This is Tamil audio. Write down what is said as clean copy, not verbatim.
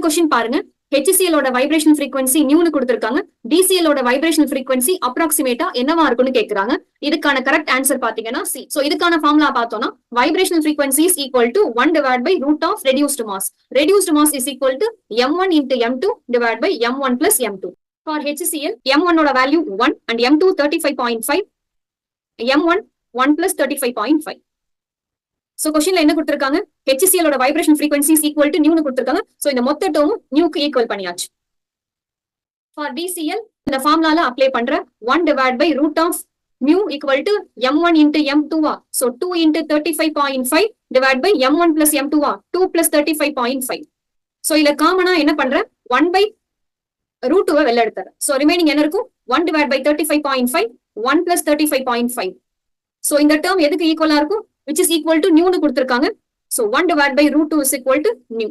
क्वेश्चन பாருங்க HCl ஓட வைப்ரேஷன் frequency நியூனு கொடுத்திருக்காங்க DCl ஓட வைப்ரேஷன் frequency அப்ராக்ஸிமேட்டா என்னவா இருக்கும்னு கேக்குறாங்க இதுக்கான கரெக்ட் ஆன்சர் பாத்தீங்கன்னா C சோ இதுக்கான ஃபார்முலா பார்த்தோம்னா vibration frequency is equal to 1 divided by root of reduced mass is equal to m1 into m2 divided by m1 plus m2 for HCl m1 ஓட value 1 and m2 35.5 m1 1 plus 35.5 so क्वेश्चनல என்ன கொடுத்திருக்காங்க HCl ஓட vibration frequency is equal to nu னு கொடுத்திருக்காங்க சோ இந்த மொத்த டேர்ம் nu க்கு ஈக்குவல் பண்ணியாச்சு for DCl இந்த ஃபார்முலால அப்ளை பண்ற 1 divided by root of mu equal to m1 into m2 so 2 into 35.5 divided by m1 plus m2 2 plus 35.5 so இதுல காமனா என்ன பண்ற 1 by root 2 வெளிய எடுத்துற so remaining என்ன இருக்கும் 1 divided by 35.5 1 plus 35.5 so இந்த டேர்ம் எதுக்கு ஈக்குவலா இருக்கும் which is equal to nu னு கொடுத்திருக்காங்க so 1 divided by root 2 is equal to nu